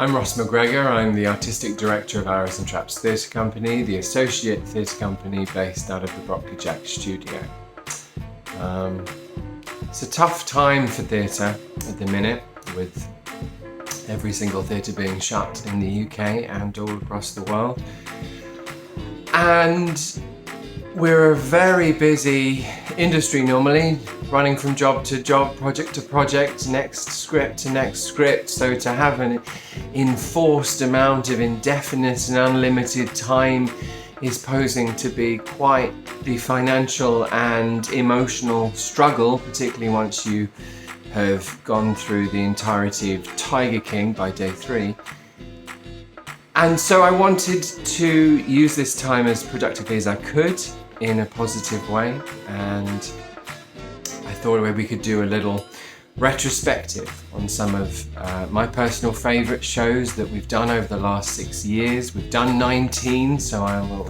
I'm Ross McGregor. I'm the Artistic Director of Arrows and Traps Theatre Company, the Associate Theatre Company based out of the Brockley Jack Studio. It's a tough time for theatre at the minute, with every single theatre being shut in the UK and all across the world. And we're a very busy industry normally, running from job to job, project to project, next script to next script. So to have an enforced amount of indefinite and unlimited time is posing to be quite the financial and emotional struggle, particularly once you have gone through the entirety of Tiger King by day 3. And so I wanted to use this time as productively as I could in a positive way, and I thought we could do a little retrospective on some of my personal favourite shows that we've done over the last 6 years. We've done 19, so I will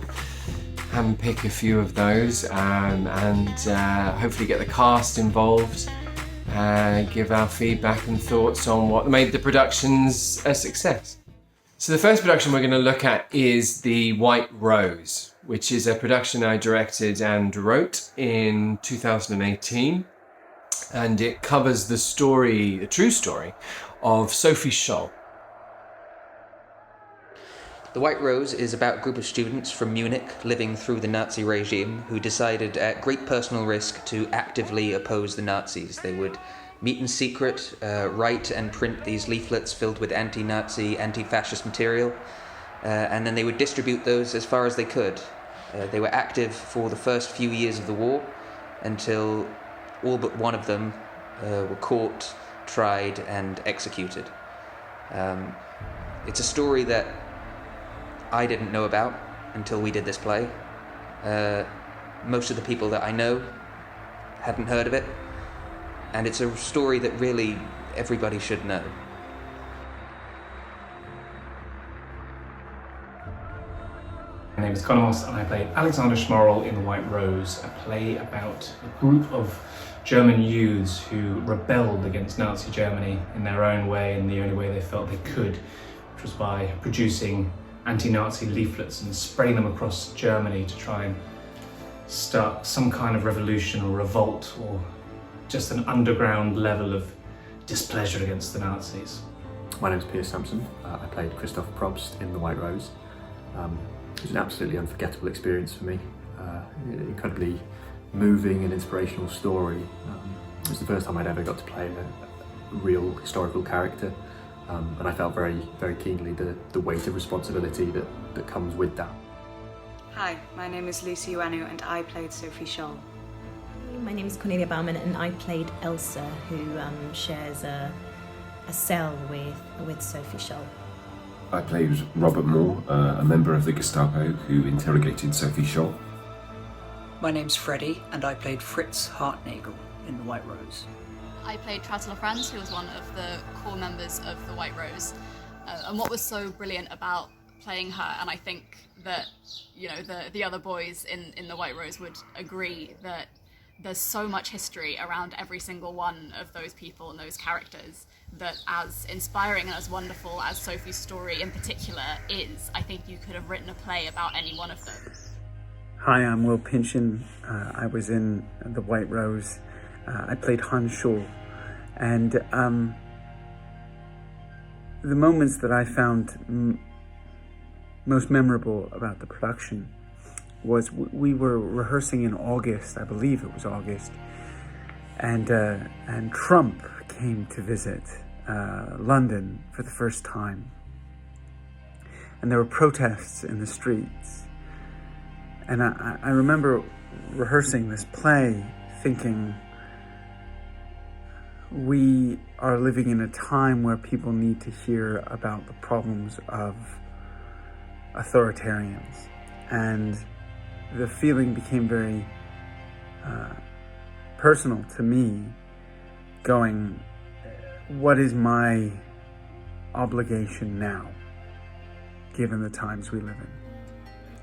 handpick a few of those and hopefully get the cast involved, give our feedback and thoughts on what made the productions a success. So the first production we're going to look at is The White Rose, which is a production I directed and wrote in 2018. And it covers the story, the true story, of Sophie Scholl. The White Rose is about a group of students from Munich living through the Nazi regime who decided at great personal risk to actively oppose the Nazis. They would meet in secret, write and print these leaflets filled with anti-Nazi, anti-fascist material, and then they would distribute those as far as they could. They were active for the first few years of the war until all but one of them were caught, tried and executed. It's a story that I didn't know about until we did this play. Most of the people that I know hadn't heard of it, and it's a story that really everybody should know. My name is Conor Moss and I played Alexander Schmorrel in The White Rose, a play about a group of German youths who rebelled against Nazi Germany in their own way, in the only way they felt they could, which was by producing anti-Nazi leaflets and spreading them across Germany to try and start some kind of revolution or revolt, or just an underground level of displeasure against the Nazis. My name is Piers Sampson. I played Christoph Probst in The White Rose. It was an absolutely unforgettable experience for me. Incredibly moving and inspirational story. It was the first time I'd ever got to play a real historical character, and I felt very, very keenly the weight of responsibility that comes with that. Hi, my name is Lucy Ioannou and I played Sophie Scholl. My name is Cornelia Baumann and I played Elsa, who shares a cell with Sophie Scholl. I played Robert Moore, a member of the Gestapo who interrogated Sophie Scholl. My name's Freddie and I played Fritz Hartnagel in The White Rose. I played Tratella Franz, who was one of the core members of The White Rose. And what was so brilliant about playing her, and I think that, you know, the other boys in The White Rose would agree, that there's so much history around every single one of those people and those characters, that as inspiring and as wonderful as Sophie's story in particular is, I think you could have written a play about any one of them. Hi, I'm Will Pynchon. I was in The White Rose. I played Han Scholl. And the moments that I found most memorable about the production was we were rehearsing in August, I believe it was August, and Tramp came to visit London for the first time. And there were protests in the streets. And I remember rehearsing this play thinking, we are living in a time where people need to hear about the problems of authoritarians. And the feeling became very personal to me, going, what is my obligation now, given the times we live in?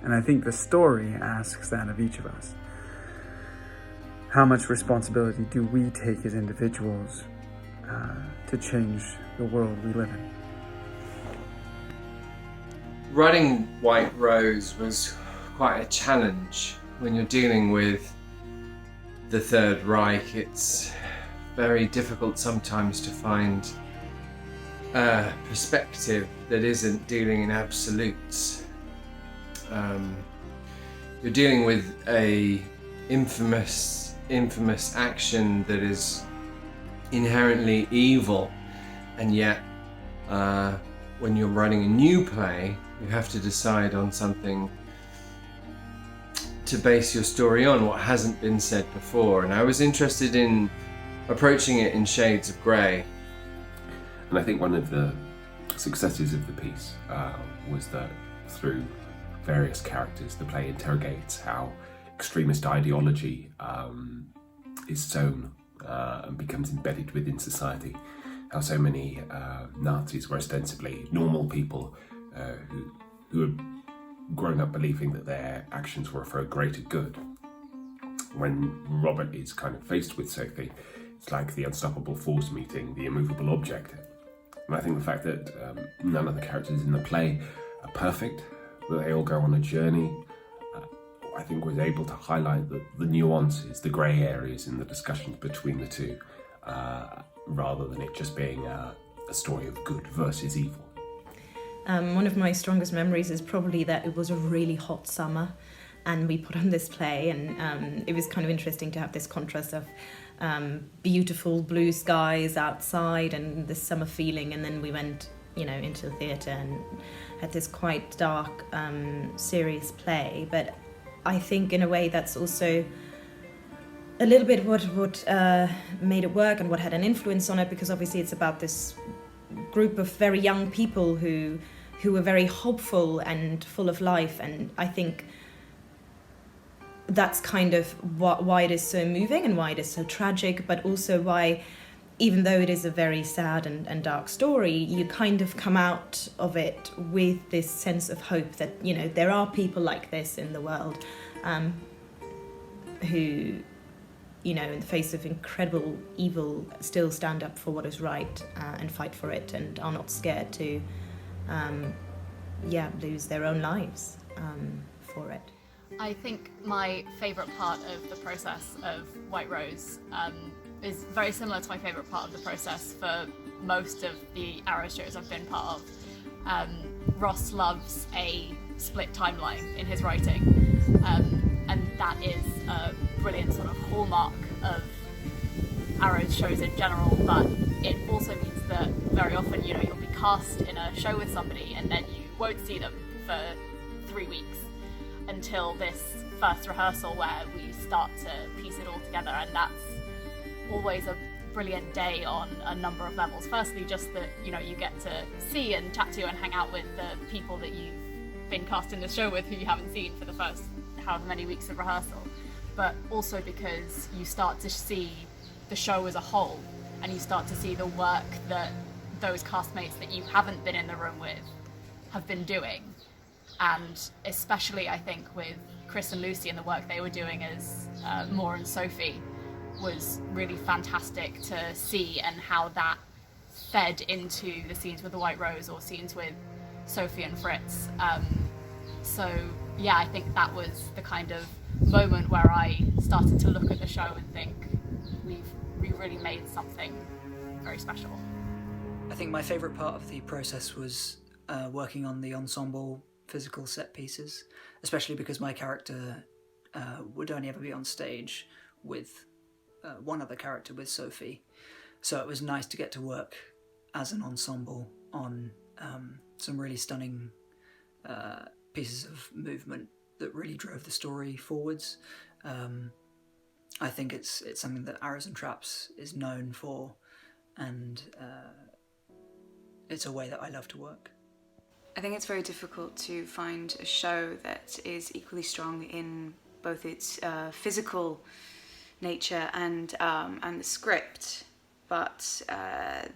And I think the story asks that of each of us. How much responsibility do we take as individuals to change the world we live in? Writing White Rose was quite a challenge. When you're dealing with the Third Reich, it's very difficult sometimes to find a perspective that isn't dealing in absolutes. You're dealing with a infamous action that is inherently evil, and yet when you're writing a new play, you have to decide on something to base your story on, what hasn't been said before. And I was interested in approaching it in shades of grey. And I think one of the successes of the piece was that through various characters, the play interrogates how extremist ideology is sown and becomes embedded within society. How so many Nazis were ostensibly normal people who had grown up believing that their actions were for a greater good. When Robert is kind of faced with Sophie, it's like the unstoppable force meeting the immovable object. And I think the fact that none of the characters in the play are perfect, that they all go on a journey, I think was able to highlight the nuances, the grey areas in the discussions between the two, rather than it just being a story of good versus evil. One of my strongest memories is probably that it was a really hot summer and we put on this play, and it was kind of interesting to have this contrast of beautiful blue skies outside and this summer feeling, and then we went, into the theatre and had this quite dark, serious play. But I think in a way that's also a little bit what made it work and what had an influence on it, because obviously it's about this group of very young people who were very hopeful and full of life, and I think that's kind of why it is so moving and why it is so tragic, but also why, even though it is a very sad and dark story, you kind of come out of it with this sense of hope that, there are people like this in the world who, in the face of incredible evil, still stand up for what is right and fight for it, and are not scared to, lose their own lives for it. I think my favourite part of the process of White Rose is very similar to my favourite part of the process for most of the Arrow shows I've been part of. Ross loves a split timeline in his writing, and that is a brilliant sort of hallmark of Arrow's shows in general, but it also means that very often, you'll be cast in a show with somebody and then you won't see them for 3 weeks until this first rehearsal where we start to piece it all together, and that's always a brilliant day on a number of levels. Firstly, just that you get to see and chat to and hang out with the people that you've been cast in the show with who you haven't seen for the first however many weeks of rehearsal, but also because you start to see the show as a whole, and you start to see the work that those castmates that you haven't been in the room with have been doing. And especially, I think, with Chris and Lucy and the work they were doing as Moore and Sophie was really fantastic to see, and how that fed into the scenes with the White Rose or scenes with Sophie and Fritz. I think that was the kind of moment where I started to look at the show and think, we've really made something very special. I think my favourite part of the process was working on the ensemble physical set pieces, especially because my character would only ever be on stage with one other character, with Sophie. So it was nice to get to work as an ensemble on some really stunning pieces of movement that really drove the story forwards. I think it's something that Arrows and Traps is known for, and it's a way that I love to work. I think it's very difficult to find a show that is equally strong in both its physical nature and the script, but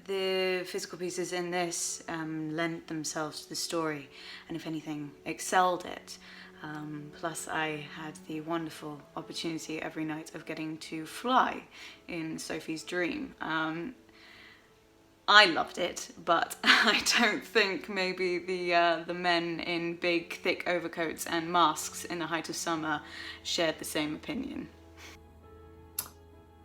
the physical pieces in this lent themselves to the story, and if anything, excelled it. Plus, I had the wonderful opportunity every night of getting to fly in Sophie's dream. I loved it, but I don't think maybe the men in big, thick overcoats and masks in the height of summer shared the same opinion.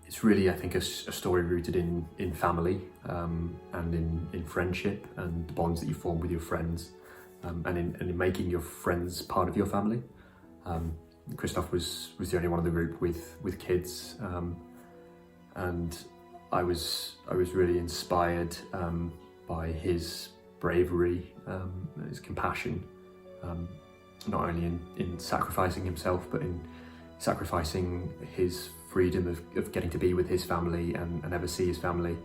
It's really, I think, a story rooted in family and in friendship and the bonds that you form with your friends, and in making your friends part of your family. Christoph was the only one of the group with kids, and I was really inspired by his bravery, his compassion, not only in sacrificing himself, but in sacrificing his freedom of getting to be with his family and never see his family,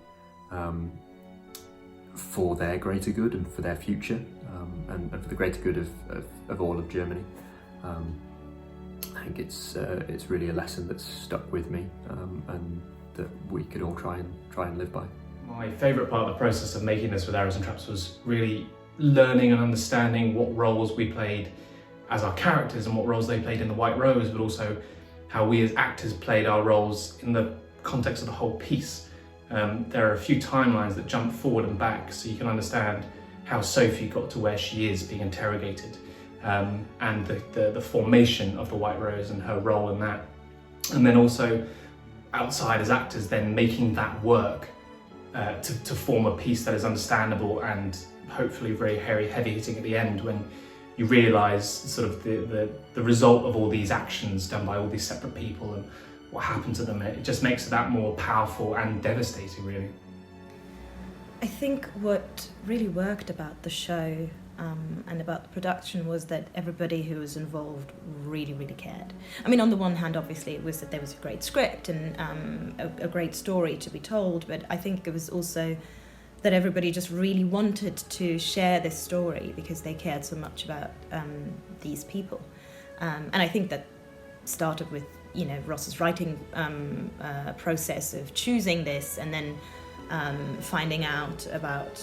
for their greater good and for their future, and for the greater good of all of Germany. I think it's really a lesson that's stuck with me, and that we could all try and live by. My favourite part of the process of making this with Arrows and Traps was really learning and understanding what roles we played as our characters and what roles they played in the White Rose, but also how we as actors played our roles in the context of the whole piece. There are a few timelines that jump forward and back so you can understand how Sophie got to where she is being interrogated, and the formation of the White Rose and her role in that. And then also outside as actors then making that work to form a piece that is understandable and hopefully very heavy hitting at the end, when you realise sort of the result of all these actions done by all these separate people and what happened to them. It just makes it that more powerful and devastating, really. I think what really worked about the show and about the production was that everybody who was involved really, really cared. I mean, on the one hand, obviously, it was that there was a great script and a great story to be told, but I think it was also that everybody just really wanted to share this story because they cared so much about these people. And I think that started with, Ross's writing process of choosing this and then finding out about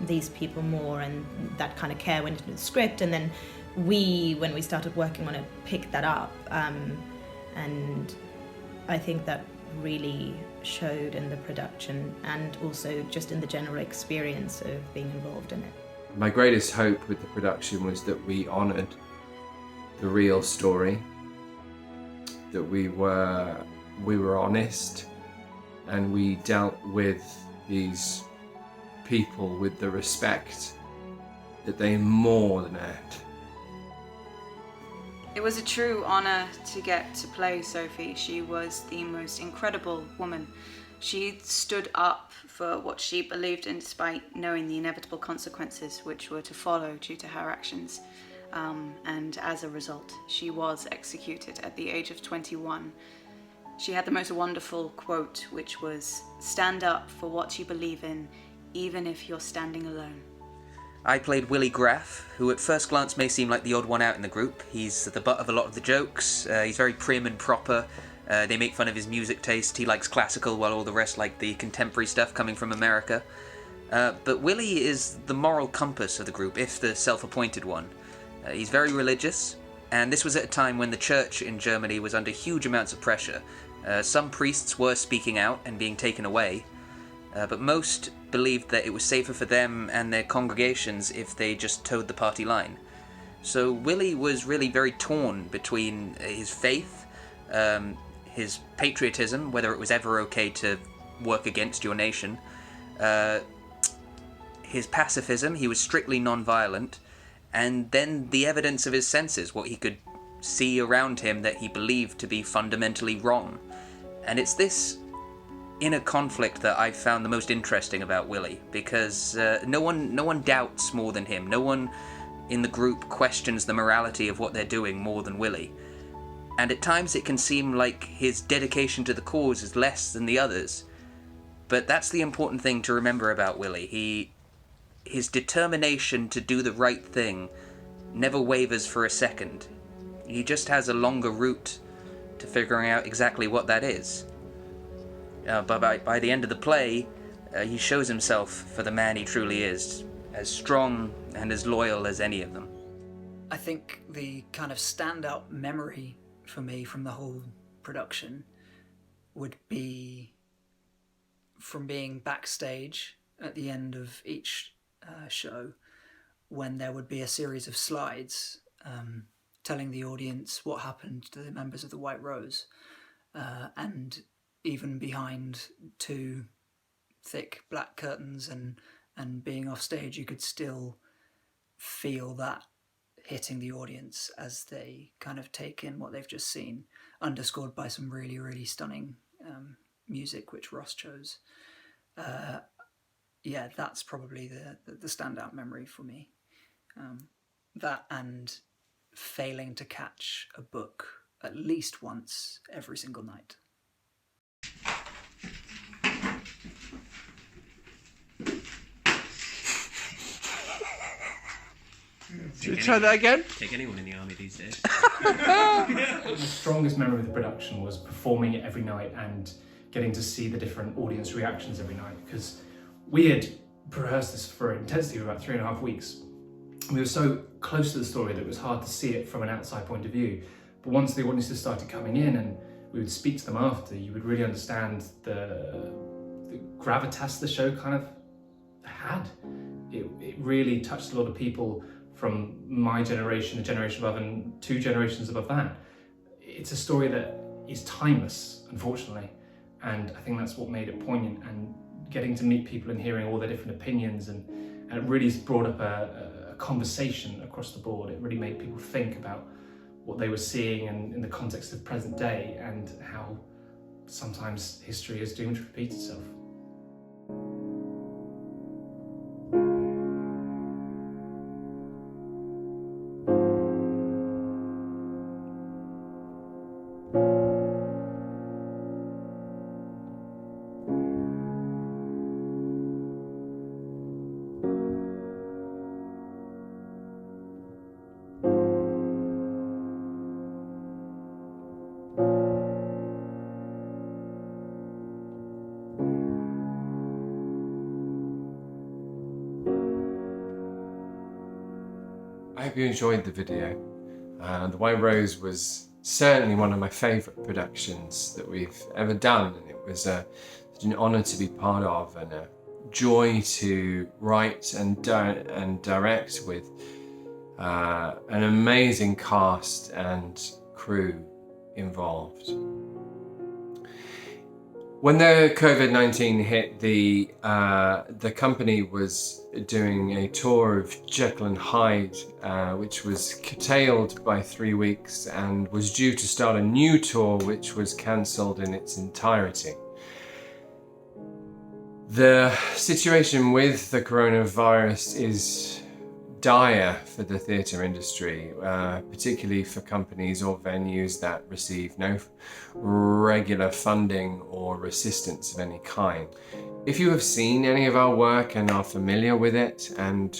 these people more, and that kind of care went into the script, and then when we started working on it, picked that up, and I think that really showed in the production and also just in the general experience of being involved in it. My greatest hope with the production was that we honoured the real story, that we were honest, and we dealt with these people with the respect that they more than earned. It was a true honour to get to play Sophie. She was the most incredible woman. She stood up for what she believed in despite knowing the inevitable consequences which were to follow due to her actions. And as a result, she was executed at the age of 21. She had the most wonderful quote, which was, "Stand up for what you believe in, even if you're standing alone." I played Willie Graff, who at first glance may seem like the odd one out in the group. He's the butt of a lot of the jokes, he's very prim and proper, they make fun of his music taste, he likes classical while all the rest like the contemporary stuff coming from America. But Willie is the moral compass of the group, if the self-appointed one. He's very religious, and this was at a time when the church in Germany was under huge amounts of pressure. Some priests were speaking out and being taken away, but most believed that it was safer for them and their congregations if they just towed the party line. So Willie was really very torn between his faith, his patriotism, whether it was ever okay to work against your nation, his pacifism, he was strictly non-violent, and then the evidence of his senses, what he could see around him that he believed to be fundamentally wrong. And it's this inner conflict that I found the most interesting about Willie, because no one doubts more than him. No one in the group questions the morality of what they're doing more than Willie. And at times it can seem like his dedication to the cause is less than the others. But that's the important thing to remember about Willie. His determination to do the right thing never wavers for a second. He just has a longer route to figuring out exactly what that is. But by the end of the play, he shows himself for the man he truly is, as strong and as loyal as any of them. I think the kind of standout memory for me from the whole production would be from being backstage at the end of each show, when there would be a series of slides telling the audience what happened to the members of the White Rose, and even behind two thick black curtains and being off stage, you could still feel that hitting the audience as they kind of take in what they've just seen, underscored by some really, really stunning music which Ross chose. Yeah, that's probably the standout memory for me. That and failing to catch a book at least once every single night. Should we try that again? Take anyone in the army these days. The strongest memory of the production was performing it every night and getting to see the different audience reactions every night, because we had rehearsed this for intensity of about 3.5 weeks. We were so close to the story that it was hard to see it from an outside point of view. But once the audiences started coming in and we would speak to them after, you would really understand the gravitas the show kind of had. It really touched a lot of people from my generation, the generation above, and 2 generations above that. It's a story that is timeless, unfortunately, and I think that's what made it poignant, and getting to meet people and hearing all their different opinions, and it really brought up a conversation across the board. It really made people think about what they were seeing and in the context of present day, and how sometimes history is doomed to repeat itself. I hope you enjoyed the video. The White Rose was certainly one of my favourite productions that we've ever done, and it was an honour to be part of, and a joy to write and direct with an amazing cast and crew involved. When the COVID-19 hit, the company was doing a tour of Jekyll Hyde, which was curtailed by 3 weeks and was due to start a new tour, which was cancelled in its entirety. The situation with the coronavirus is dire for the theatre industry, particularly for companies or venues that receive no regular funding or assistance of any kind. If you have seen any of our work and are familiar with it and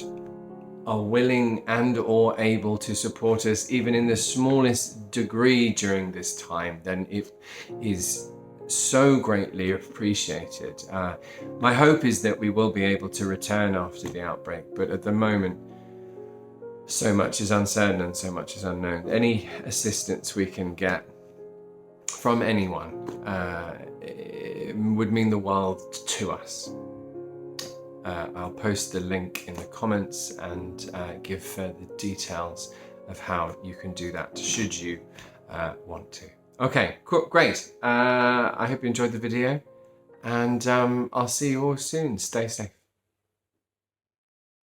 are willing and or able to support us even in the smallest degree during this time, then it is so greatly appreciated. My hope is that we will be able to return after the outbreak, but at the moment so much is uncertain and so much is unknown. Any assistance we can get from anyone would mean the world to us. I'll post the link in the comments and give further details of how you can do that should you want to. Okay, cool, great. I hope you enjoyed the video, and I'll see you all soon. Stay safe.